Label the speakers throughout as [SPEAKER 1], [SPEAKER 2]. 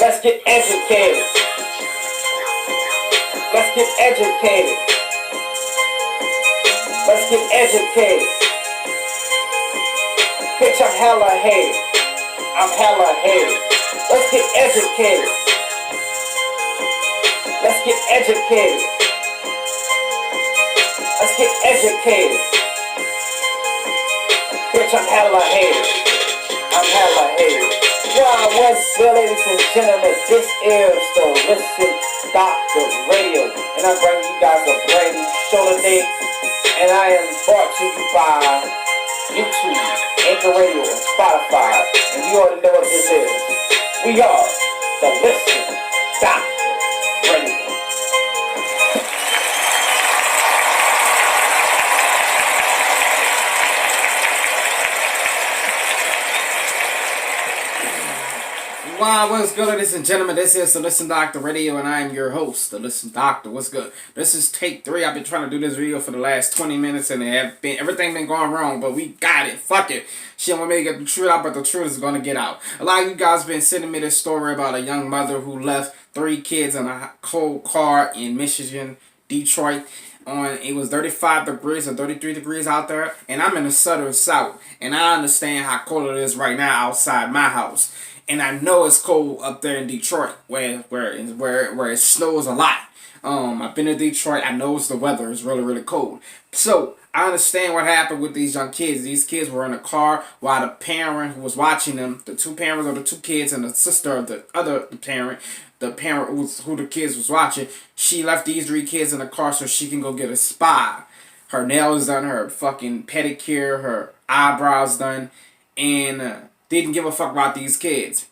[SPEAKER 1] Let's get educated. Let's get educated. Let's get educated. Bitch, I'm hella hated. I'm hella hated. Let's get educated. Let's get educated. Let's get educated. Bitch, I'm hella hated. I'm hella hated. Yeah, what's good, ladies and gentlemen? This is the Listen Doctor Radio, and I'm bringing you guys a brand new show today. And I am brought to you by YouTube, Anchor Radio, and Spotify. And you already know what this is. We are the Listen Doctor Radio.
[SPEAKER 2] Wow, what's good, ladies and gentlemen? This is the Listen Doctor Radio, and I am your host, the Listen Doctor. What's good? This is take 3. I've been trying to do this video for the last 20 minutes, and everything been going wrong, but we got it. Fuck it. Shit, I'm gonna make the truth out, but the truth is gonna get out. A lot of you guys been sending me this story about a young mother who left 3 kids in a cold car in Michigan, Detroit. It was 35 degrees or 33 degrees out there, and I'm in the southern south, and I understand how cold it is right now outside my house. And I know it's cold up there in Detroit, where it snows a lot. I've been to Detroit. I know the weather is really, really cold. So I understand what happened with these young kids. These kids were in a car while the parent who was watching them, the 2 parents of the 2 kids and the sister of the other parent, who the kids was watching, she left these 3 kids in the car so she can go get a spa. Her nails done, her fucking pedicure, her eyebrows done, and didn't give a fuck about these kids.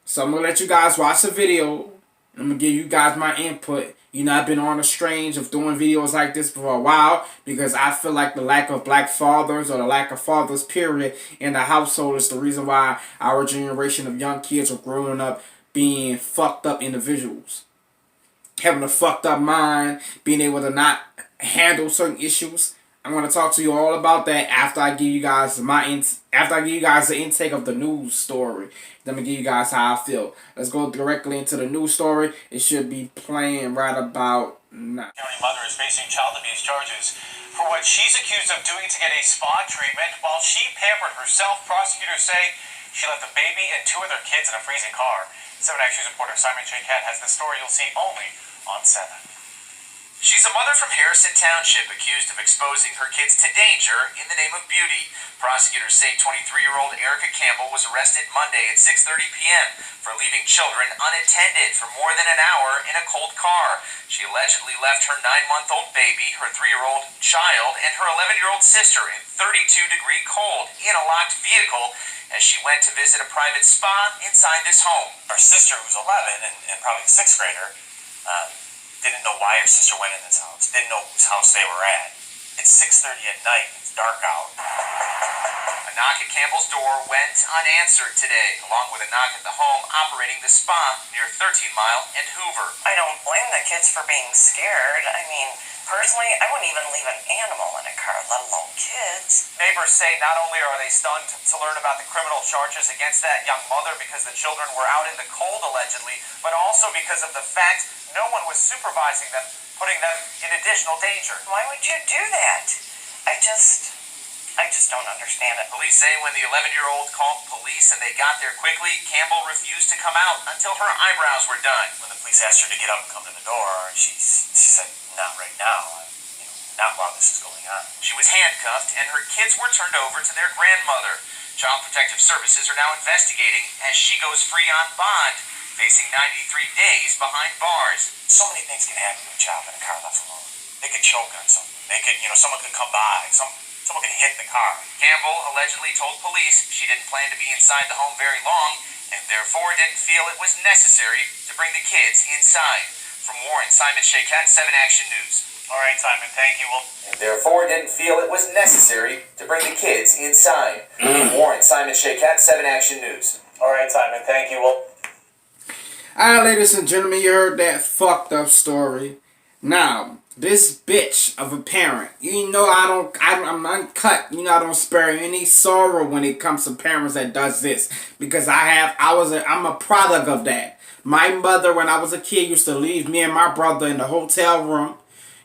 [SPEAKER 2] So I'm going to let you guys watch the video. I'm going to give you guys my input. You know, I've been on a strange of doing videos like this for a while because I feel like the lack of black fathers or the lack of fathers, period, in the household is the reason why our generation of young kids are growing up being fucked up individuals. Having a fucked up mind, being able to not handle certain issues. I'm going to talk to you all about that after I give you guys the intake of the news story. Let me give you guys how I feel. Let's go directly into the news story. It should be playing right about now.
[SPEAKER 3] County mother is facing child abuse charges for what she's accused of doing to get a spa treatment while she pampered herself. Prosecutors say she left the baby and 2 other kids in a freezing car. 7 Action News reporter Simon Shaykhat has the story you'll see only on 7. She's a mother from Harrison Township accused of exposing her kids to danger in the name of beauty. Prosecutors say 23-year-old Erica Campbell was arrested Monday at 6:30 p.m. for leaving children unattended for more than an hour in a cold car. She allegedly left her 9-month-old baby, her 3-year-old child, and her 11-year-old sister in 32-degree cold in a locked vehicle as she went to visit a private spa inside this home. Her sister, who's 11 and probably a 6th grader, didn't know why her sister went in this house, didn't know whose house they were at. It's 6:30 at night, it's dark out. A knock at Campbell's door went unanswered today, along with a knock at the home operating the spa near 13 Mile and Hoover.
[SPEAKER 4] I don't blame the kids for being scared. I mean, personally, I wouldn't even leave an animal in a car, let alone kids.
[SPEAKER 3] Neighbors say not only are they stunned to learn about the criminal charges against that young mother because the children were out in the cold allegedly, but also because of the fact no one was supervising them, putting them in additional danger.
[SPEAKER 4] Why would you do that? I just don't understand it.
[SPEAKER 3] Police say when the 11-year-old called police and they got there quickly, Campbell refused to come out until her eyebrows were done. When the police asked her to get up and come to the door, she said, "Not right now. Not while this is going on." She was handcuffed and her kids were turned over to their grandmother. Child Protective Services are now investigating as she goes free on bond, facing 93 days behind bars. So many things can happen to a child in a car left alone. They could choke on something. They could, someone could come by. Someone could hit the car. Campbell allegedly told police she didn't plan to be inside the home very long and therefore didn't feel it was necessary to bring the kids inside. From Warren, Simon Shaykhat, 7 Action News. All right, Simon, thank you.
[SPEAKER 5] And therefore didn't feel it was necessary to bring the kids inside. Warren, Simon Shaykhat, 7 Action News.
[SPEAKER 3] All right, Simon, thank you.
[SPEAKER 2] Alright, ladies and gentlemen, you heard that fucked up story. Now, this bitch of a parent, I'm uncut. I don't spare any sorrow when it comes to parents that does this. Because I'm a product of that. My mother, when I was a kid, used to leave me and my brother in the hotel room.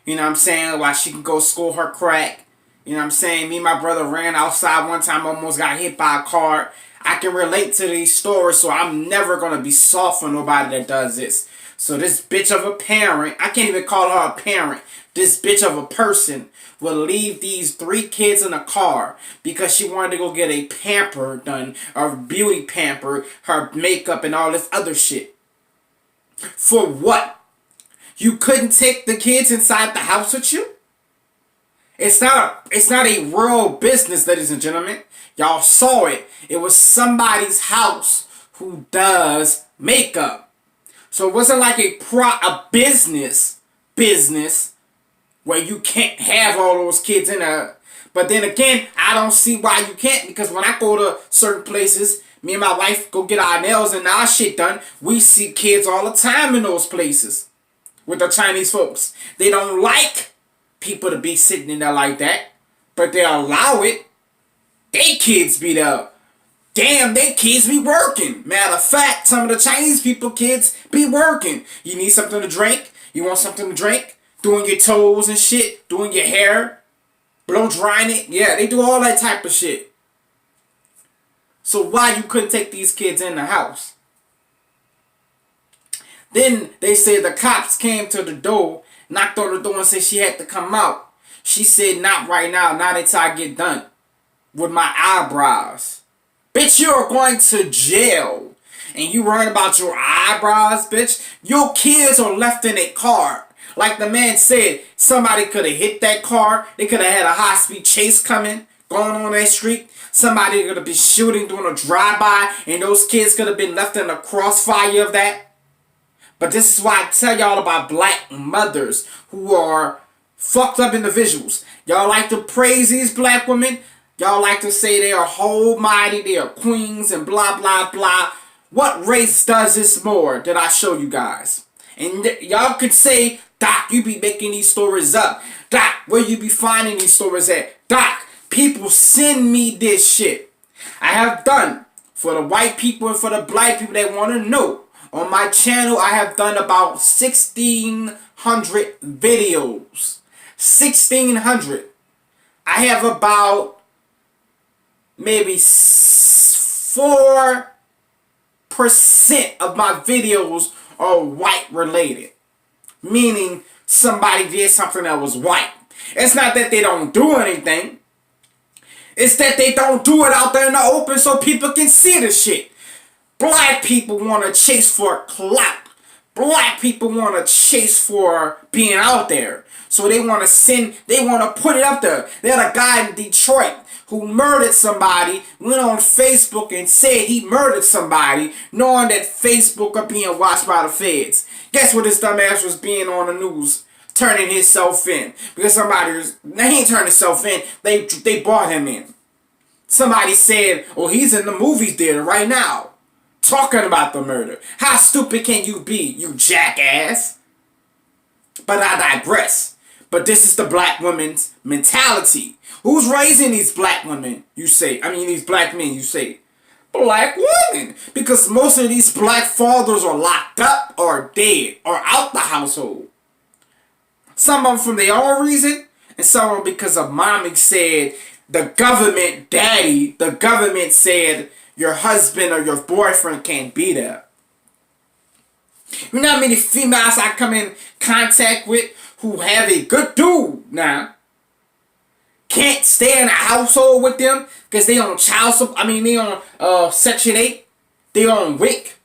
[SPEAKER 2] You know what I'm saying? While she could go school her crack. You know what I'm saying? Me and my brother ran outside one time, almost got hit by a car. I can relate to these stories, so I'm never going to be soft for nobody that does this. So this bitch of a parent, I can't even call her a parent. This bitch of a person will leave these 3 kids in a car because she wanted to go get a pamper done, or beauty pamper, her makeup and all this other shit. For what? You couldn't take the kids inside the house with you? It's not a real business, ladies and gentlemen. Y'all saw it. It was somebody's house who does makeup. So it wasn't like a business where you can't have all those kids in there. But then again, I don't see why you can't, because when I go to certain places, me and my wife go get our nails and our shit done, we see kids all the time in those places with the Chinese folks. They don't like people to be sitting in there like that, but they allow it. They kids be there. Damn, they kids be working. Matter of fact, some of the Chinese people kids be working. You need something to drink? You want something to drink? Doing your toes and shit, doing your hair, blow drying it. Yeah, they do all that type of shit. So why you couldn't take these kids in the house? Then they say the cops came to the door, knocked on the door and said she had to come out. She said, not right now, not until I get done with my eyebrows. Bitch, you're going to jail. And you worrying about your eyebrows, bitch? Your kids are left in a car. Like the man said, somebody could have hit that car. They could have had a high-speed chase coming, going on that street. Somebody could have been shooting, doing a drive-by, and those kids could have been left in the crossfire of that. But this is why I tell y'all about black mothers who are fucked up individuals. Y'all like to praise these black women. Y'all like to say they are almighty, they are queens, and blah, blah, blah. What race does this more that I show you guys? And y'all could say, Doc, you be making these stories up. Doc, where you be finding these stories at? Doc, people send me this shit. I have done, for the white people and for the black people that want to know, on my channel, I have done about 1,600 videos. 1,600. I have about maybe 4% of my videos are white related. Meaning somebody did something that was white. It's not that they don't do anything. It's that they don't do it out there in the open so people can see the shit. Black people want to chase for clout. Black people want to chase for being out there. So they want to put it up there. They had a guy in Detroit who murdered somebody, went on Facebook and said he murdered somebody, knowing that Facebook are being watched by the feds. Guess what this dumbass was being on the news? Turning himself in. Because he ain't turned himself in, they brought him in. Somebody said, oh, he's in the movie theater right now, talking about the murder. How stupid can you be, you jackass? But I digress. But this is the black woman's mentality. Who's raising these black women, you say? I mean, these black men, you say? Black women. Because most of these black fathers are locked up or dead or out the household. Some of them from their own reason, and some of them because of mommy said, the government said your husband or your boyfriend can't be there. You know how many females I come in contact with who have a good dude now, can't stay in a household with them because they on child support. I mean, they on Section 8. They on WIC.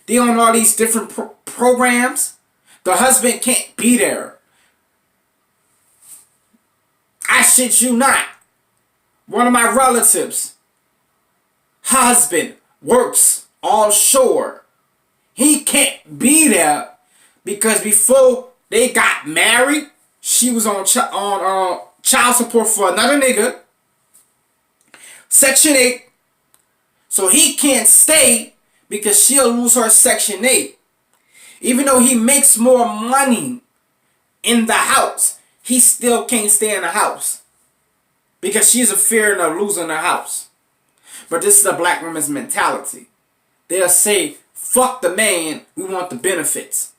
[SPEAKER 2] They on all these different programs. The husband can't be there. I shit you not. One of my relatives, husband, works offshore. He can't be there because before they got married, she was on child support for another nigga. Section 8. So he can't stay because she'll lose her Section 8. Even though he makes more money in the house, he still can't stay in the house because she's afraid of losing her house. But this is the black woman's mentality. They'll say, Fuck the man, we want the benefits.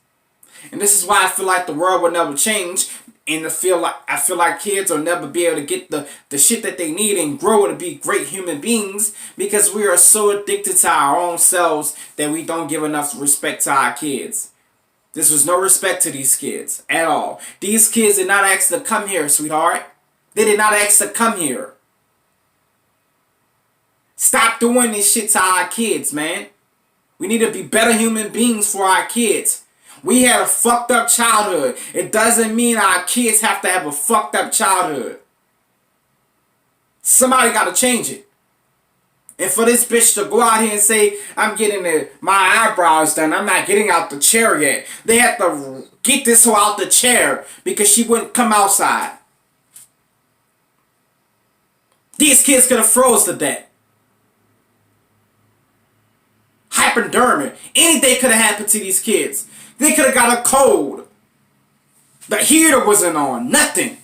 [SPEAKER 2] And this is why I feel like the world will never change. And I feel like kids will never be able to get the shit that they need and grow to be great human beings, because we are so addicted to our own selves that we don't give enough respect to our kids. This was no respect to these kids at all. These kids did not ask to come here, sweetheart. They did not ask to come here. Stop doing this shit to our kids, man. We need to be better human beings for our kids. We had a fucked up childhood. It doesn't mean our kids have to have a fucked up childhood. Somebody got to change it. And for this bitch to go out here and say, I'm getting my eyebrows done, I'm not getting out the chair yet. They have to get this hoe out the chair because she wouldn't come outside. These kids could have froze to death. Hypodermic. Anything could have happened to these kids. They could have got a cold. The heater wasn't on. Nothing.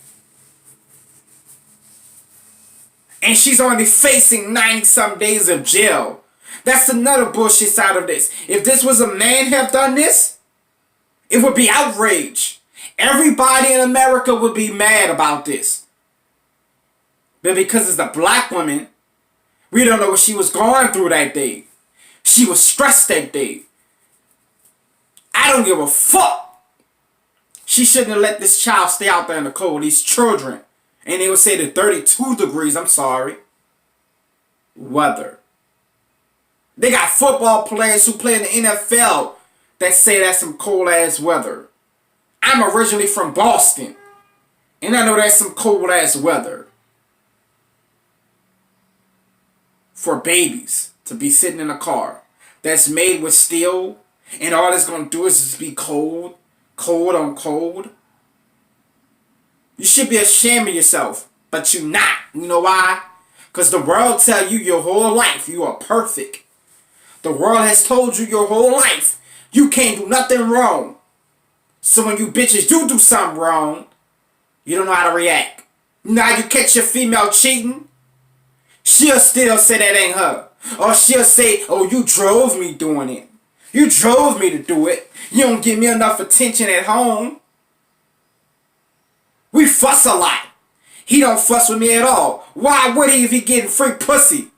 [SPEAKER 2] And she's only facing 90-some days of jail. That's another bullshit side of this. If this was a man have done this, it would be outrage. Everybody in America would be mad about this. But because it's a black woman, we don't know what she was going through that day. She was stressed that day. I don't give a fuck. She shouldn't have let this child stay out there in the cold. These children. And they would say to 32 degrees, I'm sorry, weather. They got football players who play in the NFL that say that's some cold ass weather. I'm originally from Boston. And I know that's some cold ass weather. For babies to be sitting in a car that's made with steel, and all it's going to do is just be cold, cold on cold. You should be ashamed of yourself, but you're not. You know why? Because the world tell you your whole life you are perfect. The world has told you your whole life you can't do nothing wrong. So when you bitches do something wrong, you don't know how to react. Now you catch your female cheating, she'll still say that ain't her. Or she'll say, oh, you drove me doing it. You drove me to do it. You don't give me enough attention at home. We fuss a lot. He don't fuss with me at all. Why would he if he getting free pussy?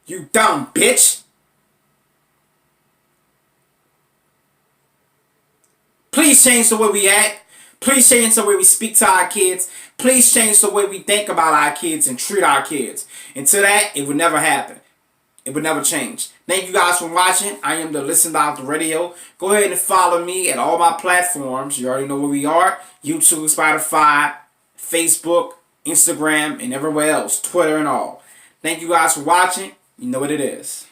[SPEAKER 2] You dumb bitch. Please change the way we act. Please change the way we speak to our kids. Please change the way we think about our kids and treat our kids. Until that, it would never happen. It would never change. Thank you guys for watching. I am the Listen Doctor Radio. Go ahead and follow me at all my platforms. You already know where we are. YouTube, Spotify, Facebook, Instagram, and everywhere else. Twitter and all. Thank you guys for watching. You know what it is.